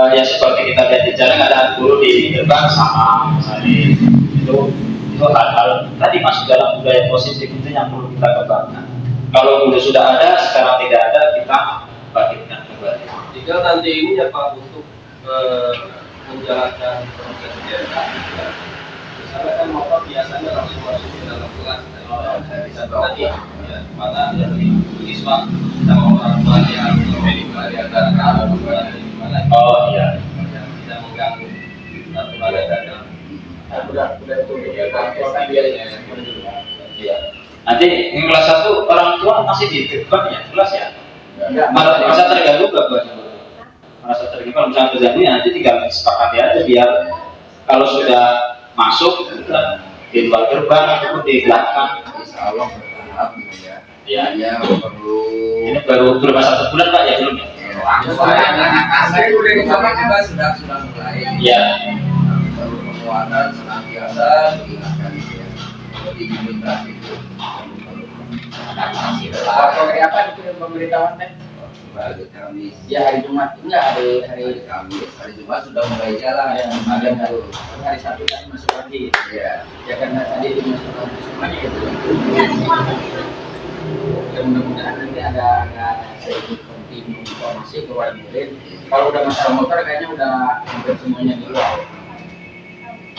ya seperti kita lihat di jalan ada guru di gerbang sama misalnya itu hal-hal tadi masuk dalam budaya positif itu yang perlu kita kembangkan. Kalau dulu sudah ada, sekarang tidak ada, kita bangkitkan kembali. Jika nanti ini ya Pak untuk menjalankan proses biasa, misalnya kan motor biasanya langsung masuk ke dalam kelas. Bisa tadi ya mana dari siswa sama orang tua yang di antara gimana? Oh iya. Tidak mengganggu satu ada dagang. Udah itu biasanya. Iya. Nanti yang kelas 1 orang tua masih di depan ya kelas ya. Merasa terganggu gak buat merasa terganggu kalau misalnya terganggu ya nanti tinggal sepakati aja biar kalau sudah masuk di luar gerbang ataupun di belakang. Insya Allah bertahap ya. Ya. Hanya perlu Ini baru masa 1 bulan Pak ya belum ya? saya juga sudah mulai. Iya. Perlu penguatan senantiasa diingatkan ya. Jadi diminta itu. Hari apa itu pemberitahuan teh? Hari Kamis. Ya hari Jumat enggak hari Hari Kamis, hari Jumat sudah mulai jalan. ya, Ada hari, tuh. hari Sabtu kan masuk lagi. Ya. Ya karena tadi dimasukkan semuanya gitu. Ya mudah-mudahan nanti ada sedikit tim informasi ke wali murid. Kalau udah masalah motor kayaknya udah hampir semuanya di luar.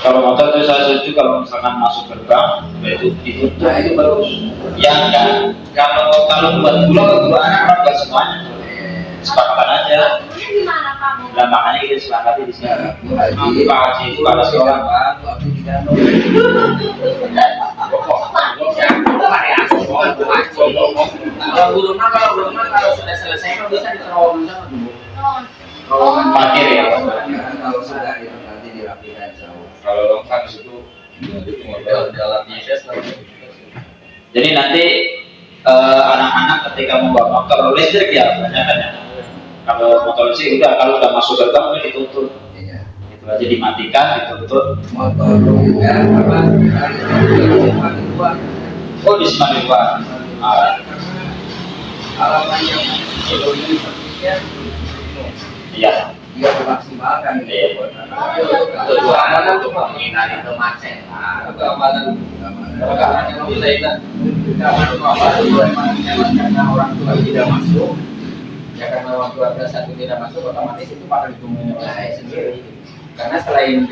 Kalau motor itu saya setuju kalau misalkan masuk gerbang itu ditutup itu bagus. Ya enggak. Kalau buat dua anak buat semuanya. Sepakatan aja. Gimana kamu? Dan makanya kita sepakati di sini. Bu Haji, Pak Haji itu pada sekolah. waktu tidak Kalau belum kalau sudah selesai kan bisa diterowongan sama dulu. Oh. Parkir ya. kalau sudah ya nanti dirapikan jauh. Kalau lengkap di situ model jalan ISS nanti. Jadi nanti anak-anak ketika membawa motor listrik ya banyak kan ya. Kalau motor listrik kalau udah masuk gerbang udah ditutup. Iya. Itu aja dimatikan, ditutup. Motor juga apa? Oh di Semarang Pak. Alaman yang ini sepertinya Iya. dia memaksimalkan Iya. tujuan untuk menghindari kemacetan, Keamanan keamanan wilayah. Karena orang tua tidak masuk, ya karena orang tua kelas 1 tidak masuk, otomatis itu pada ditungguin oleh saya sendiri. Karena selain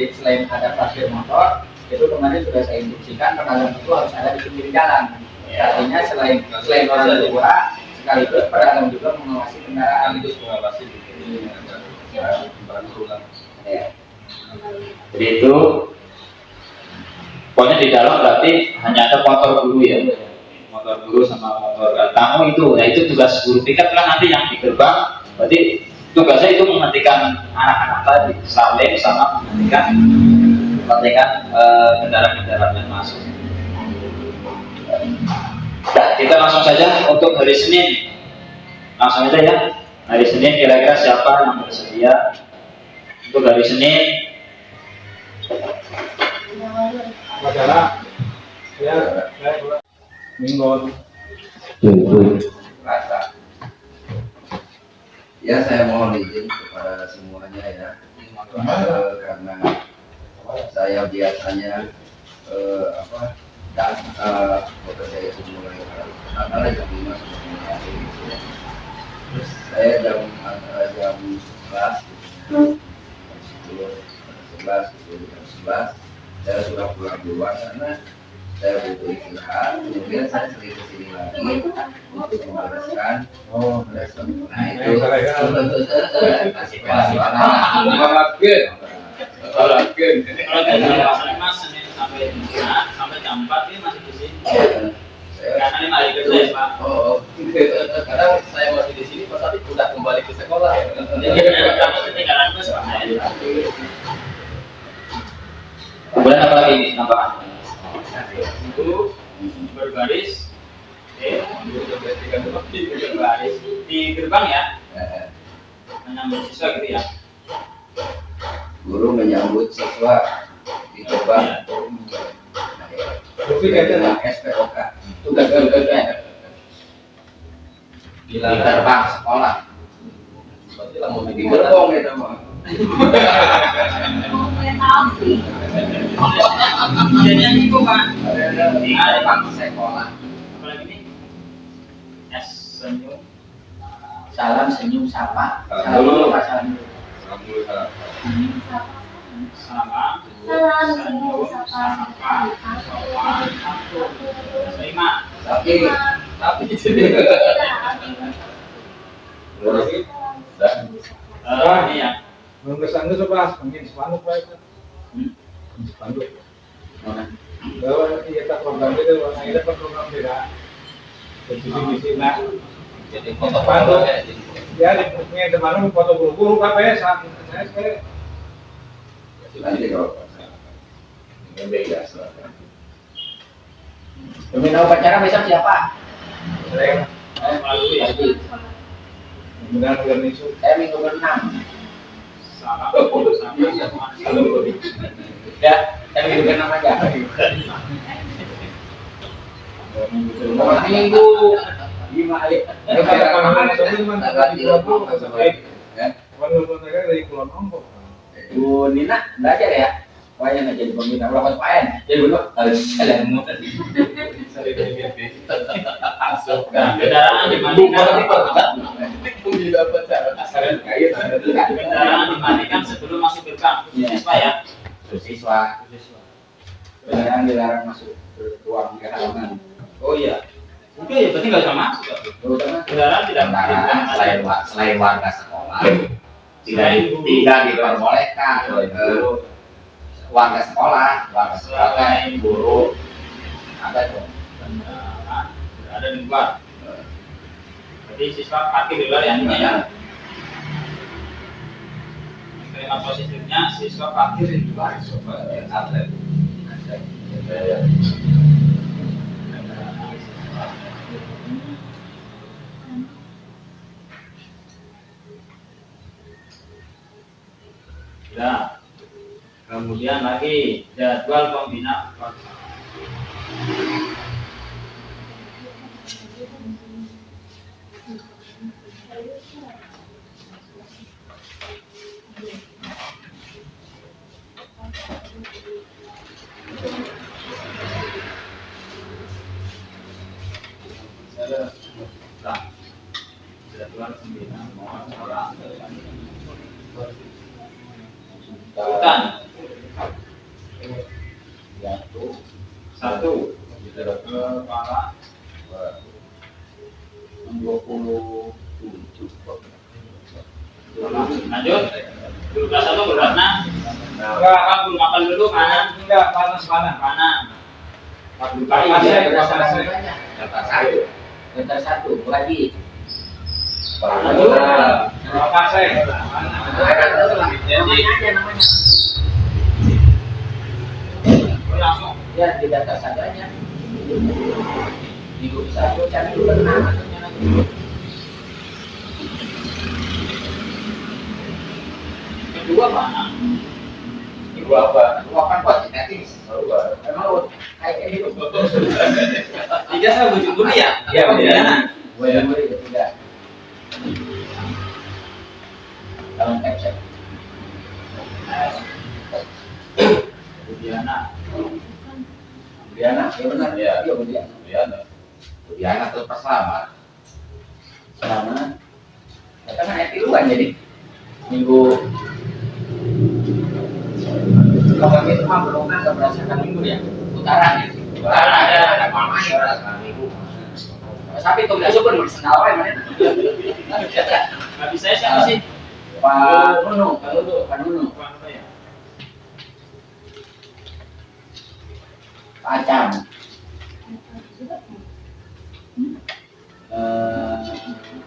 ada parkir motor, itu kemarin sudah saya instruksikan pedagang itu harus ada di pinggir jalan. Artinya selain orang tua, sekaligus pedagang juga mengawasi kendaraan. Sekaligus mengawasi barang ulang. Ya. Jadi itu pokoknya di dalam berarti hanya ada motor guru ya. Motor guru sama motor tamu itu. Nah itu tugas guru piket lah nanti yang di gerbang. Berarti tugasnya itu menghentikan anak-anak tadi saling sama menghentikan kendaraan-kendaraan yang masuk. Nah, kita langsung saja untuk hari Senin. Langsung aja ya. Hari Senin kira-kira siapa yang bersedia untuk hari Senin? Masalah ya minggu. rasa. Ya saya mohon izin kepada semuanya ya, karena saya biasanya bekerja itu mulai antara jam 5 sampai 6. Terus saya antara jam 11, 10, 11, jam 11 saya sudah pulang duluan karena saya butuh istirahat. Kemudian saya sering kesini lagi untuk membereskan. Nah itu kasih Kalau Mas Senin sampai Jumat sampai jam 4 ini masih di sini. Karena 5 hari kerja ya Pak. Kadang saya masih di sini, pas tadi udah kembali ke sekolah ya. Jadi kamu ketinggalan bus Pak. Kemudian apa lagi ini tambahan? Itu Berbaris. Berbaris di gerbang ya. Menyambut siswa gitu ya. guru menyambut siswa di gerbang. Tapi kayaknya SPOK. Tugas di gerbang sekolah. Berarti lah mau Di gerbong itu mah. Mau kereta api. Jadinya itu Pak. Di gerbang sekolah. Apalagi ini? S senyum. Salam senyum sapa. Salam Salam dulu. dulu Pak, salam dulu. Alhamdulillah. Salam. Salam senyum sapa. Lima. Tapi Tapi Ini ya. Belum kesana coba, mungkin spanduk Pak itu. Spanduk. Mana? Bahwa kita program itu, kita program beda. Jadi di sini, jadi foto-foto ya. ya di punya teman foto guru-guru apa ya saat saya sekali. nanti kalau ini beda soalnya. Pembina upacara besok siapa? Saya Melalui ya. benar benar itu. Saya minggu ke-6. Salam. Ya, saya minggu ke-6 aja. Minggu 5 aja. Tanggal 30 sampai ya. Menurut mereka dari Kulon Ompok. Bu Nina belajar ya. Wayang jadi pembina ulang paen. Jadi benar jalan tadi. Nah, kendaraan dimatikan. Kendaraan dimatikan sebelum masuk gerbang. Iya. Siswa ya. Siswa. Kendaraan dilarang masuk ke ruang halaman. Oh iya. Udah ya, berarti nggak usah masuk. Ya. Terutama Kendaraan tidak kendaraan selain warga sekolah tidak diperbolehkan warga sekolah kan guru ada tuh. Kendaraan tidak ada di luar. Jadi siswa parkir di luar ya intinya ya. Kalimat positifnya siswa parkir di luar. Atlet. Ya. Kemudian lagi jadwal pembina. Nah, jadwal pembina orang. Bukan. Satu. Kepala 27. Lanjut. Guru kelas 1 berwarna. Enggak, Apa guru makan dulu kanan. enggak panas panas. Kanan. Panas ya, Daftar satu. Daftar satu lagi. panas saya. Langsung. Ya di daftar satu aja. Minggu satu cari dulu kenal. Kedua mana? Kedua apa? Kedua kan buat sintetis. Emang lu kayak gitu. Tiga saya bujuk dulu ya. Iya, Pembina. Boleh tidak. Dalam absen. Budiana. Budiana, ya benar. Iya. Iya Budiana. Budiana terus selamat. Selamat. Kita kan tiluan jadi minggu. Kalau itu mah belum nggak berdasarkan minggu ya. Putaran ya. Putaran ada mama ya berdasarkan minggu. Tapi itu nggak super bersendal ya mana? Nggak bisa siapa sih? Pak Nunu, Pak Nunu. Pak Acam.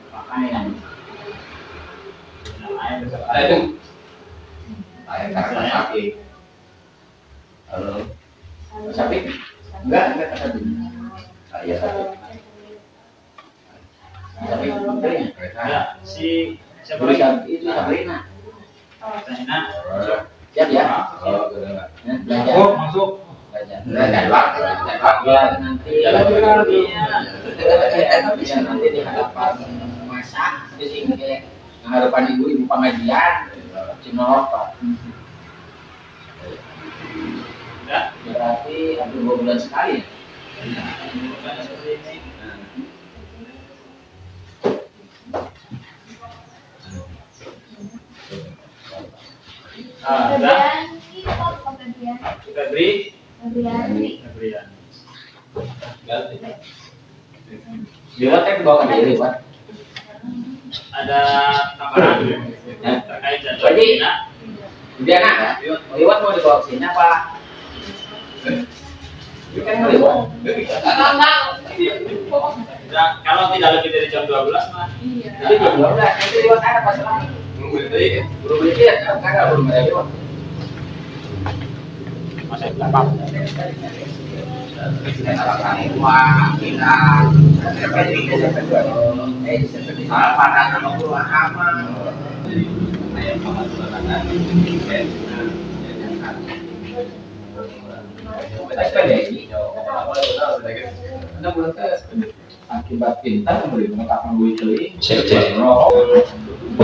Pakaian. Saya karena sakit. Halo. Sapi? Enggak sapi. Saya sakit. Sapi berinya. Ya, si siapa Beri lagi? itu Sabrina. Sabrina. Siap ya? Oh, enggak. Belajar. Masuk. jadwal biar nanti biar nanti di hadapan masa di sini kayak hadapan ibu pengajian cuma apa berarti hampir 2 bulan sekali. Febriani, Pak Febriani. Febrian. Dia kan bawa diri Pak. Ada tambahan terkait jadwal Jadi, Cina? dia anak, lewat mau dibawa ke sini apa? Dia kan mau lewat. Nah, kalau tidak lebih dari jam 12 mah. Jadi jam 12 nanti lewat ada pas lagi. Belum beli tiket, kan belum ada lewat. Masa belakang. Wah, kita pada nama keluar aman. Akibat pintar memberi mengatakan gue itu 12.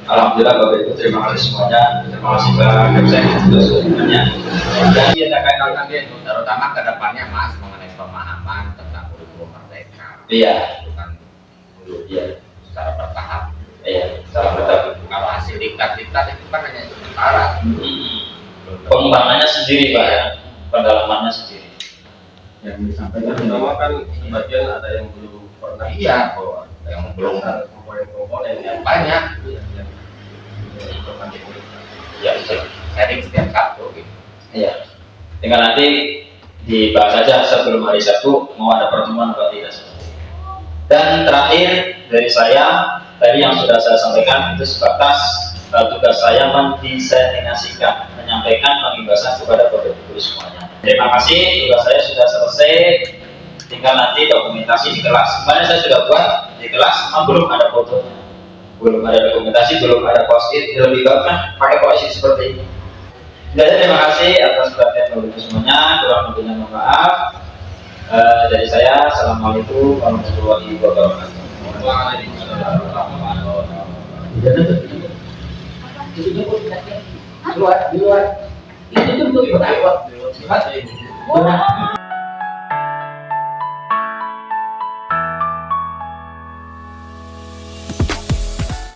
Alhamdulillah Bapak Ibu terima kasih semuanya. Terima kasih Pak Kapsen sudah semuanya. Dan kita kaitan dia terutama ke depannya Mas mengenai pemahaman tentang kurikulum merdeka. iya, Itu kan dulu iya, secara bertahap. iya, salam betul. Kalau hasil diktat-diktat itu kan hanya sementara. Pengembangannya sendiri Pak ya, pendalamannya sendiri. Yang disampaikan Pertama kan sebagian ada yang belum pernah. iya kok yang belum Komponen-komponen yang banyak Ya, betul. sharing setiap Sabtu gitu. Iya. Tinggal nanti dibahas saja sebelum hari Sabtu mau ada pertemuan atau tidak. Dan terakhir dari saya tadi yang sudah saya sampaikan itu sebatas tugas saya mendiseminasikan, menyampaikan pengimbasan kepada Bapak Ibu semuanya. Terima kasih, tugas saya sudah selesai. Tinggal nanti dokumentasi di kelas. Kemarin saya sudah buat di kelas, belum ada fotonya, belum ada dokumentasi, belum ada post-it. Lebih baik kan pakai post-it seperti ini. Jadi terima kasih atas perhatian Bapak Ibu semuanya. Kurang lebihnya mohon maaf. Dari saya, assalamualaikum warahmatullahi wabarakatuh. Di luar itu tuh